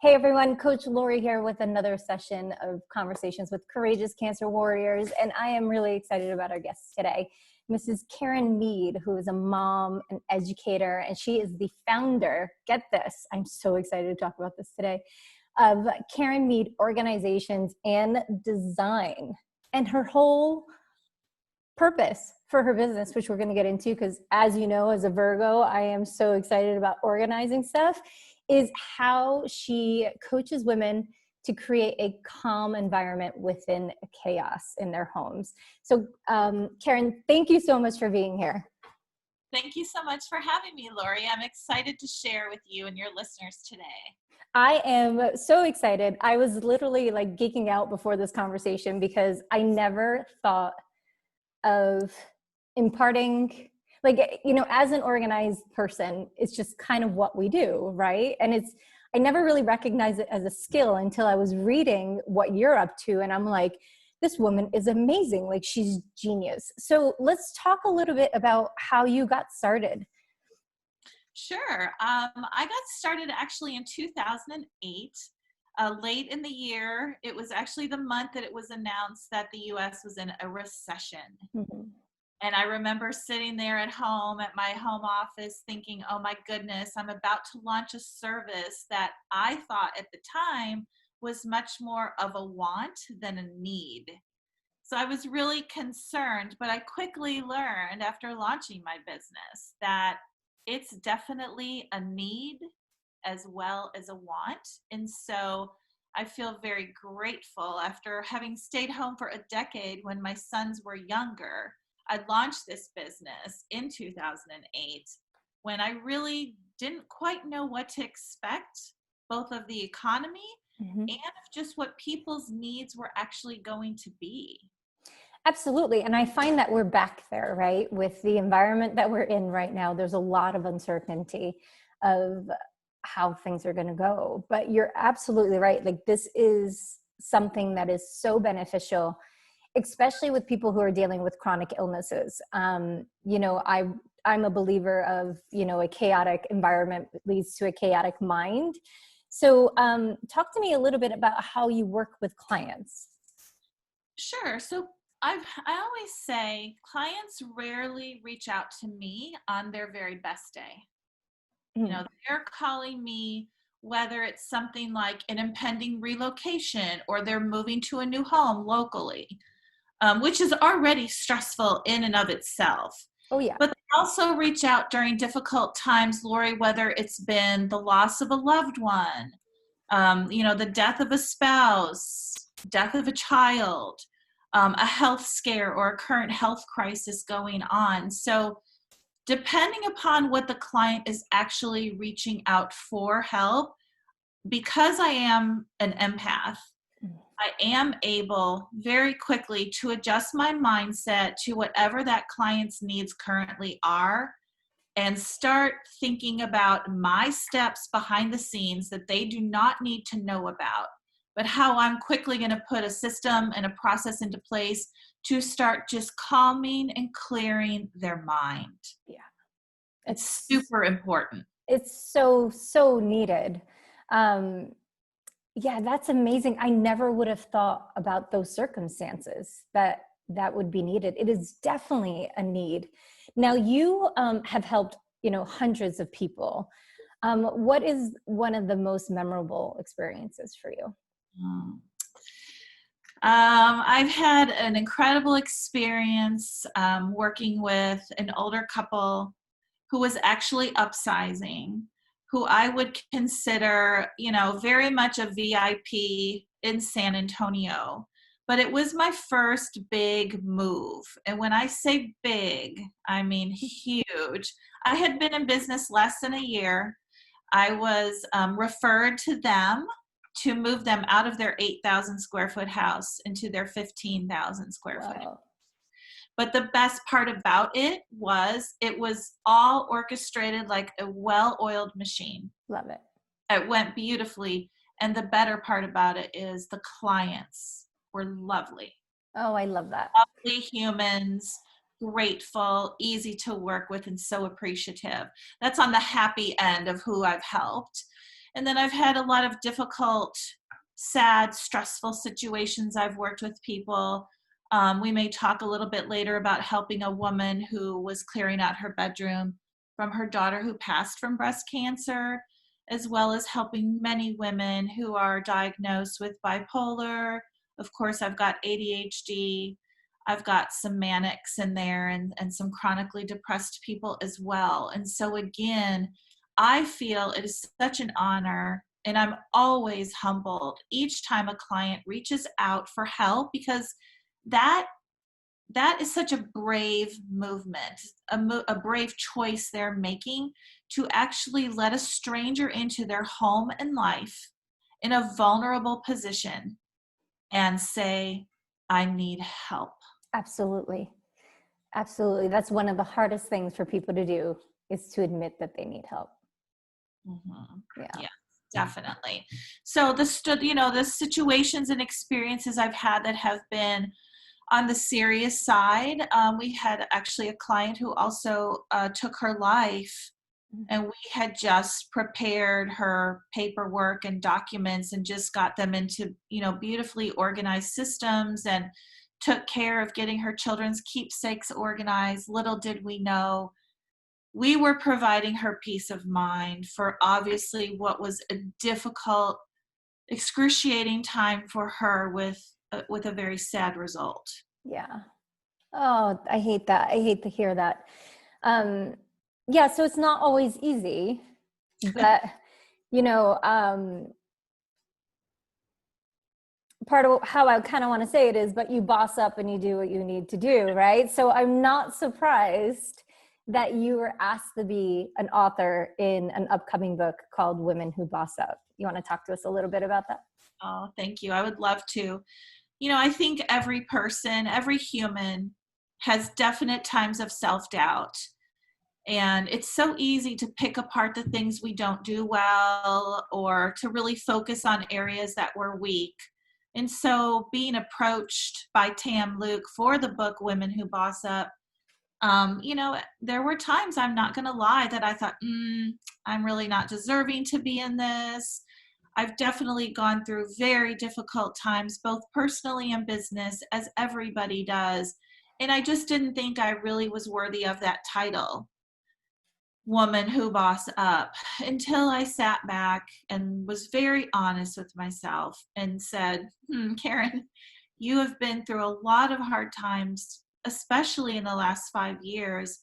Hey everyone, Coach Lori here with another session of conversations with courageous cancer warriors, and I am really excited about our guest today, Mrs. Karen Meade, who is a mom, an educator, and she is the founder, get this, I'm so excited to talk about this today, of Karen Meade Organizations and Design, and her whole purpose for her business, which we're going to get into, because as you know, as a Virgo, I am so excited about organizing stuff, is how she coaches women to create a calm environment within chaos in their homes. So Karen, thank you so much for being here. Thank you so much for having me, Lori. I'm excited to share with you and your listeners today. I am so excited. I was literally like geeking out before this conversation because I never thought of imparting, like, you know, as an organized person, it's just kind of what we do, right? And I never really recognized it as a skill until I was reading what you're up to. And I'm like, this woman is amazing. Like, she's genius. So let's talk a little bit about how you got started. Sure. I got started actually in 2008. Late in the year, it was actually the month that it was announced that the U.S. was in a recession. Mm-hmm. And I remember sitting there at home at my home office thinking, oh my goodness, I'm about to launch a service that I thought at the time was much more of a want than a need. So I was really concerned, but I quickly learned after launching my business that it's definitely a need as well as a want. And so I feel very grateful after having stayed home for a decade when my sons were younger. I launched this business in 2008 when I really didn't quite know what to expect, both of the economy and of just what people's needs were actually going to be. Absolutely. And I find that we're back there, right? With the environment that we're in right now, there's a lot of uncertainty of how things are going to go. But you're absolutely right. Like, this is something that is so beneficial, especially with people who are dealing with chronic illnesses. You know, I'm a believer of, you know, a chaotic environment leads to a chaotic mind. So talk to me a little bit about how you work with clients. Sure. So I always say clients rarely reach out to me on their very best day. You know, they're calling me whether it's something like an impending relocation or they're moving to a new home locally, which is already stressful in and of itself. Oh, yeah. But they also reach out during difficult times, Lori, whether it's been the loss of a loved one, you know, the death of a spouse, death of a child, a health scare or a current health crisis going on. So depending upon what the client is actually reaching out for help, because I am an empath, I am able very quickly to adjust my mindset to whatever that client's needs currently are and start thinking about my steps behind the scenes that they do not need to know about, but how I'm quickly going to put a system and a process into place to start just calming and clearing their mind. Yeah. It's super important. It's so needed. Yeah, that's amazing. I never would have thought about those circumstances that would be needed. It is definitely a need. Now, you have helped, you know, hundreds of people. What is one of the most memorable experiences for you? I've had an incredible experience working with an older couple who was actually upsizing, who I would consider, you know, very much a VIP in San Antonio. But it was my first big move. And when I say big, I mean huge. I had been in business less than a year. I was referred to them to move them out of their 8,000 square foot house into their 15,000 square foot house. But the best part about it was all orchestrated like a well-oiled machine. Love it. It went beautifully. And the better part about it is the clients were lovely. Oh, I love that. Lovely humans, grateful, easy to work with, and so appreciative. That's on the happy end of who I've helped. And then I've had a lot of difficult, sad, stressful situations. I've worked with people. We may talk a little bit later about helping a woman who was clearing out her bedroom from her daughter who passed from breast cancer, as well as helping many women who are diagnosed with bipolar. Of course, I've got ADHD. I've got some manics in there, and some chronically depressed people as well. And so again, I feel it is such an honor, and I'm always humbled each time a client reaches out for help, because that is such a brave movement, a brave choice they're making to actually let a stranger into their home and life in a vulnerable position and say, I need help. Absolutely. Absolutely. That's one of the hardest things for people to do, is to admit that they need help. Mm-hmm. Yeah. Yeah, definitely. So the situations and experiences I've had that have been on the serious side, we had actually a client who also took her life, and we had just prepared her paperwork and documents and just got them into, beautifully organized systems, and took care of getting her children's keepsakes organized. Little did we know, we were providing her peace of mind for obviously what was a difficult, excruciating time for her, with a very sad result. Yeah. Oh, I hate that. I hate to hear that. Yeah, so it's not always easy, but you know, part of how I kind of want to say it is, but you boss up and you do what you need to do, right? So I'm not surprised that you were asked to be an author in an upcoming book called Women Who Boss Up. You want to talk to us a little bit about that? Oh, thank you. I would love to. I think every person, every human has definite times of self-doubt. And it's so easy to pick apart the things we don't do well, or to really focus on areas that we're weak. And so being approached by Tam Luke for the book Women Who Boss Up, there were times, I'm not going to lie, that I thought, I'm really not deserving to be in this. I've definitely gone through very difficult times, both personally and business, as everybody does. And I just didn't think I really was worthy of that title, Woman Who Boss Up, until I sat back and was very honest with myself and said, Karen, you have been through a lot of hard times, especially in the last 5 years.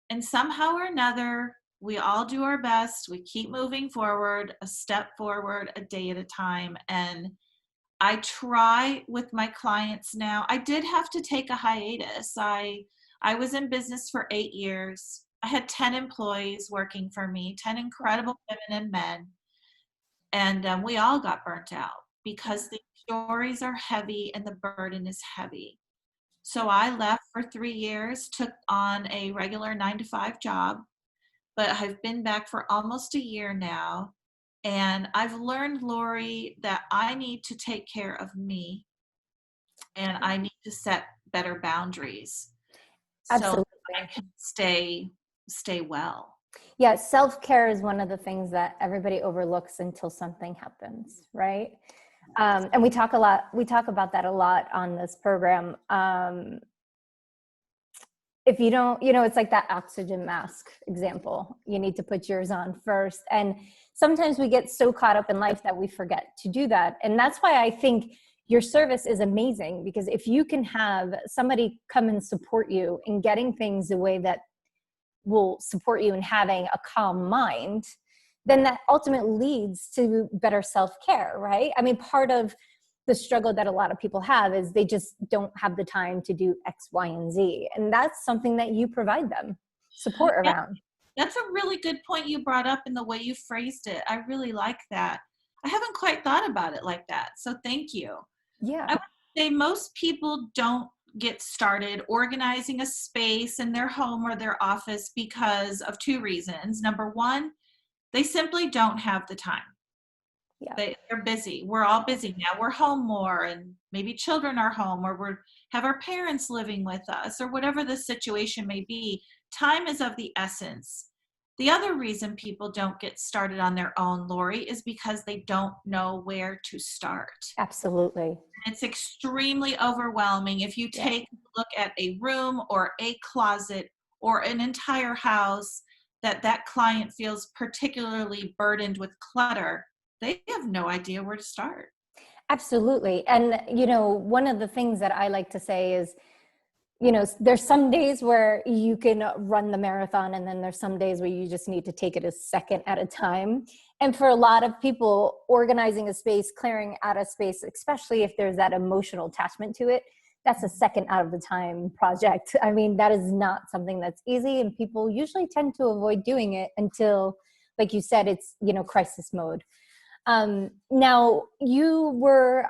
And somehow or another, we all do our best. We keep moving forward, a step forward, a day at a time. And I try with my clients now. I did have to take a hiatus. I was in business for 8 years. I had 10 employees working for me, 10 incredible women and men. And we all got burnt out because the stories are heavy and the burden is heavy. So I left for 3 years, took on a regular 9-to-5 job, but I've been back for almost a year now. And I've learned, Lori, that I need to take care of me, and I need to set better boundaries so I Absolutely. can stay well. Yeah, self-care is one of the things that everybody overlooks until something happens, right? And we talk about that a lot on this program. If you don't, it's like that oxygen mask example. You need to put yours on first. And sometimes we get so caught up in life that we forget to do that. And that's why I think your service is amazing, because if you can have somebody come and support you in getting things the way that will support you in having a calm mind, then that ultimately leads to better self-care, right? I mean, part of the struggle that a lot of people have is they just don't have the time to do X, Y, and Z. And that's something that you provide them support Yeah, around. that's a really good point you brought up in the way you phrased it. I really like that. I haven't quite thought about it like that. So thank you. Yeah. I would say most people don't get started organizing a space in their home or their office because of 2 reasons. Number one, they simply don't have the time. Yeah. They're busy. We're all busy now. We're home more, and maybe children are home, or we have our parents living with us, or whatever the situation may be. Time is of the essence. The other reason people don't get started on their own, Lori, is because they don't know where to start. Absolutely. It's extremely overwhelming. If you Yeah. take a look at a room or a closet or an entire house that client feels particularly burdened with clutter, they have no idea where to start. Absolutely. And, one of the things that I like to say is, there's some days where you can run the marathon, and then there's some days where you just need to take it a second at a time. And for a lot of people, organizing a space, clearing out a space, especially if there's that emotional attachment to it, that's a second out of the time project. I mean, that is not something that's easy, and people usually tend to avoid doing it until, like you said, it's, crisis mode. Now you were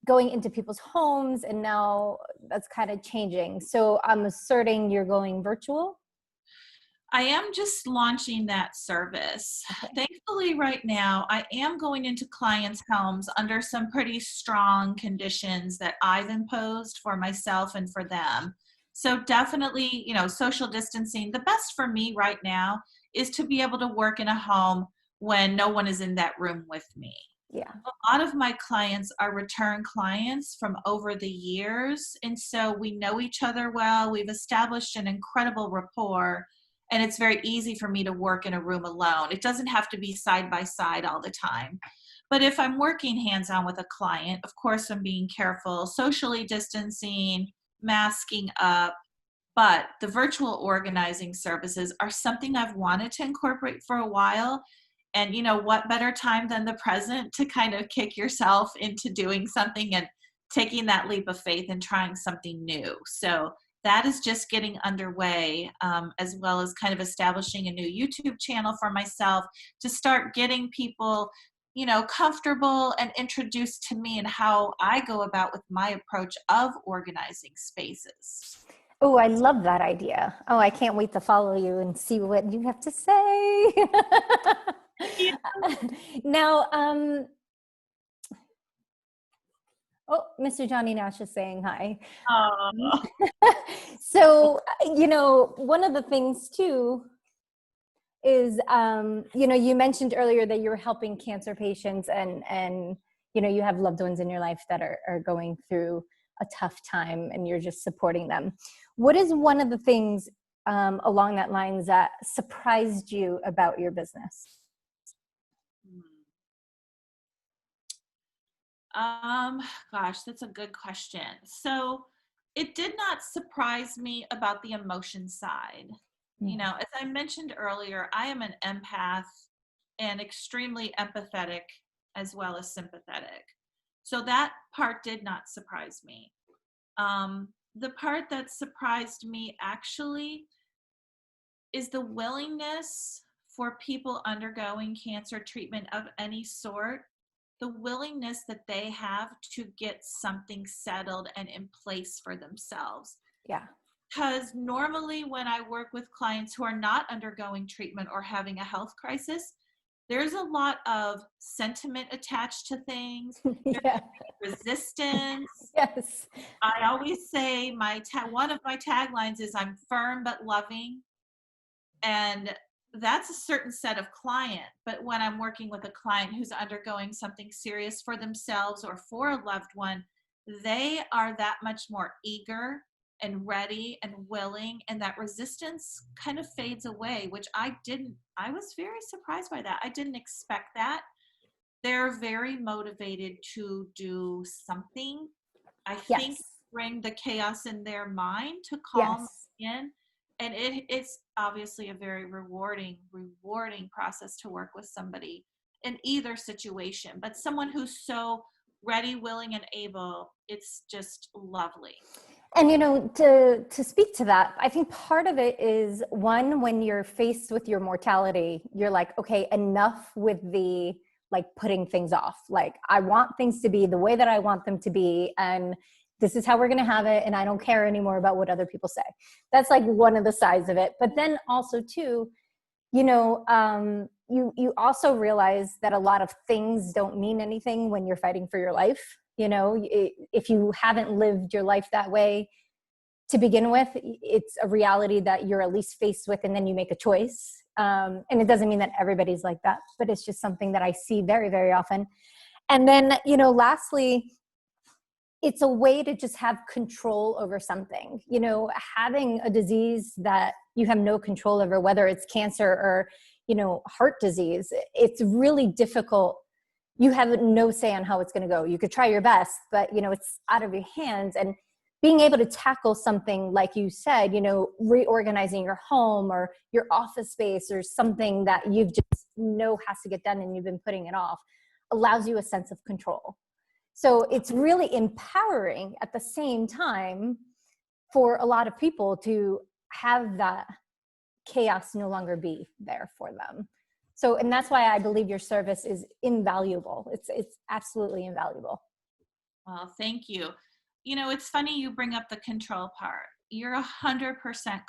going into people's homes, and now that's kind of changing. So I'm asserting you're going virtual. I am just launching that service. Okay. Thankfully, right now, I am going into clients' homes under some pretty strong conditions that I've imposed for myself and for them. So definitely, social distancing. The best for me right now is to be able to work in a home when no one is in that room with me. Yeah. A lot of my clients are return clients from over the years, and so we know each other well. We've established an incredible rapport, and it's very easy for me to work in a room alone. It doesn't have to be side by side all the time. But if I'm working hands-on with a client, of course I'm being careful, socially distancing, masking up. But the virtual organizing services are something I've wanted to incorporate for a while. And what better time than the present to kind of kick yourself into doing something and taking that leap of faith and trying something new. So that is just getting underway, as well as kind of establishing a new YouTube channel for myself to start getting people, comfortable and introduced to me and how I go about with my approach of organizing spaces. Oh, I love that idea. Oh, I can't wait to follow you and see what you have to say. Now, oh, Mr. Johnny Nash is saying hi. Oh. So, one of the things too is, you mentioned earlier that you're helping cancer patients, and you have loved ones in your life that are going through a tough time, and you're just supporting them. What is one of the things along that lines that surprised you about your business? Gosh, that's a good question. So it did not surprise me about the emotion side. As I mentioned earlier, I am an empath and extremely empathetic as well as sympathetic. So that part did not surprise me. The part that surprised me actually is the willingness for people undergoing cancer treatment of any sort, the willingness that they have to get something settled and in place for themselves. Yeah. Because normally when I work with clients who are not undergoing treatment or having a health crisis, there's a lot of sentiment attached to things. Yeah. Resistance. Yes. I always say one of my taglines is I'm firm but loving. And that's a certain set of client. But when I'm working with a client who's undergoing something serious for themselves or for a loved one, they are that much more eager and ready and willing, and that resistance kind of fades away, which I was very surprised by that. I didn't expect that. They're very motivated to do something. I think Yes. bring the chaos in their mind to calm Yes. in. And it's obviously a very rewarding process to work with somebody in either situation, but someone who's so ready, willing, and able, it's just lovely. And to speak to that, I think part of it is, one, when you're faced with your mortality, you're like, okay, enough with the putting things off. Like, I want things to be the way that I want them to be, and this is how we're going to have it, and I don't care anymore about what other people say. That's one of the sides of it. But then also too, you also realize that a lot of things don't mean anything when you're fighting for your life. If you haven't lived your life that way to begin with, it's a reality that you're at least faced with, and then you make a choice. And it doesn't mean that everybody's like that, but it's just something that I see very, very often. And then, lastly, it's a way to just have control over something. Having a disease that you have no control over, whether it's cancer or, heart disease, it's really difficult. You have no say on how it's going to go. You could try your best, but, it's out of your hands. And being able to tackle something, like you said, reorganizing your home or your office space or something that you've just know has to get done and you've been putting it off, allows you a sense of control. So it's really empowering at the same time for a lot of people to have that chaos no longer be there for them. So, and that's why I believe your service is invaluable. It's absolutely invaluable. Well, thank you. It's funny you bring up the control part. You're 100%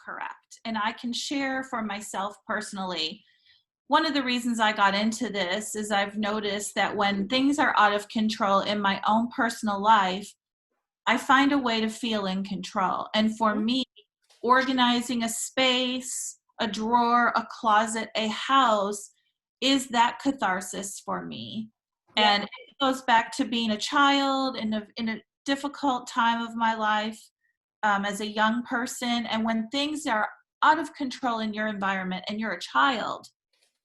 correct. And I can share for myself personally, one of the reasons I got into this is I've noticed that when things are out of control in my own personal life, I find a way to feel in control. And for me, organizing a space, a drawer, a closet, a house is that catharsis for me. Yeah. And it goes back to being a child in a difficult time of my life, as a young person. And when things are out of control in your environment and you're a child,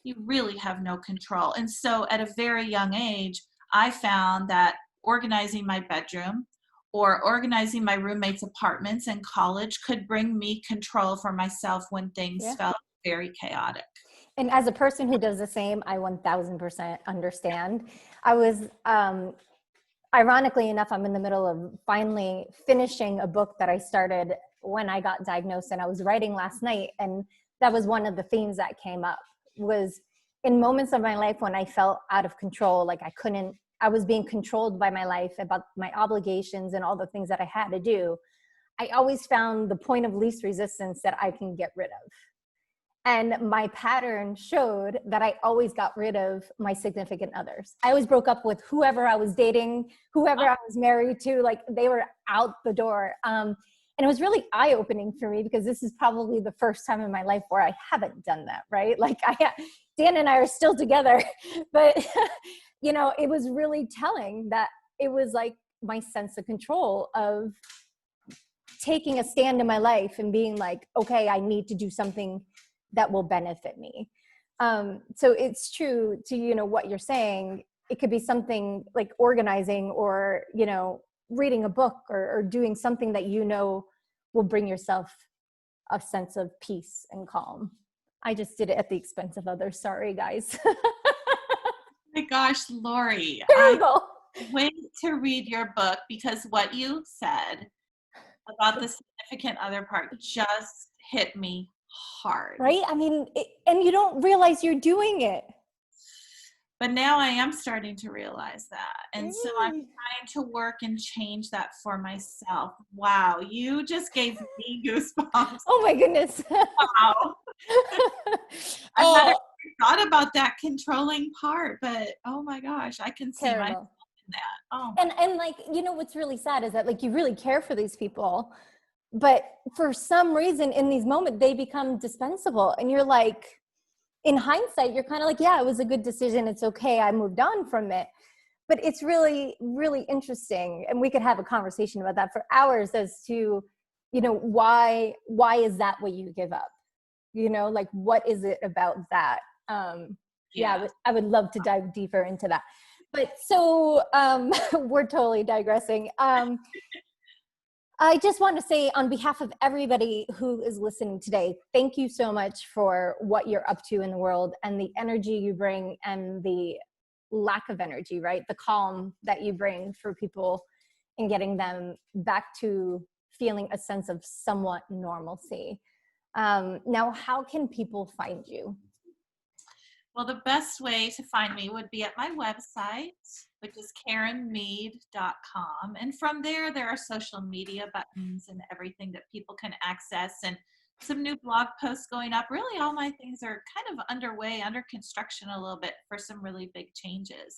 you really have no control. And so at a very young age, I found that organizing my bedroom or organizing my roommates' apartments in college could bring me control for myself when things felt very chaotic. And as a person who does the same, I 1000% understand. I was, ironically enough, I'm in the middle of finally finishing a book that I started when I got diagnosed, and I was writing last night. And that was one of the themes that came up, was in moments of my life when I felt out of control, like I was being controlled by my life, about my obligations and all the things that I had to do. I always found the point of least resistance that I can get rid of. And my pattern showed that I always got rid of my significant others. I always broke up with whoever I was dating, whoever I was married to, like they were out the door. And it was really eye-opening for me, because this is probably the first time in my life where I haven't done that, right? Like Dan and I are still together, but it was really telling that it was like my sense of control of taking a stand in my life and being like, okay, I need to do something that will benefit me. So it's true to, what you're saying. It could be something like organizing or, reading a book or doing something that will bring yourself a sense of peace and calm. I just did it at the expense of others. Sorry, guys. Oh my gosh, Lori, Terrible. I wait to read your book, because what you said about the significant other part just hit me hard. Right? I mean, and you don't realize you're doing it. But now I am starting to realize that. And so I'm trying to work and change that for myself. Wow, you just gave me goosebumps. Oh my goodness. Wow. I hadn't thought about that controlling part, but oh my gosh, I can see myself in that. Oh. And like, what's really sad is that like you really care for these people, but for some reason in these moments they become dispensable, and you're like, in hindsight, you're kind of like, yeah, it was a good decision. It's okay. I moved on from it. But it's really, really interesting. And we could have a conversation about that for hours as to, why is that what you give up? Like, what is it about that? I would love to dive deeper into that. But so we're totally digressing. I just want to say, on behalf of everybody who is listening today, thank you so much for what you're up to in the world, and the energy you bring, and the lack of energy, right? The calm that you bring for people, and getting them back to feeling a sense of somewhat normalcy. Now, how can people find you? Well, the best way to find me would be at my website, which is KarenMeade.com. And from there are social media buttons and everything that people can access, and some new blog posts going up. Really, all my things are kind of underway, under construction a little bit, for some really big changes.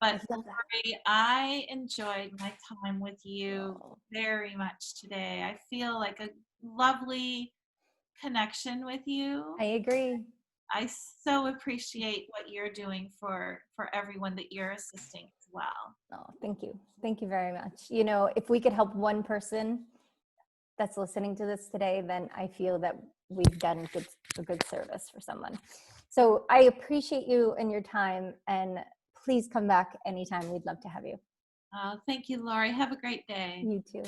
But Lori, I enjoyed my time with you very much today. I feel like a lovely connection with you. I agree. I so appreciate what you're doing for everyone that you're assisting as well. Oh, thank you. Thank you very much. You know, if we could help one person that's listening to this today, then I feel that we've done a good service for someone. So I appreciate you and your time, and please come back anytime. We'd love to have you. Thank you, Lori. Have a great day. You too.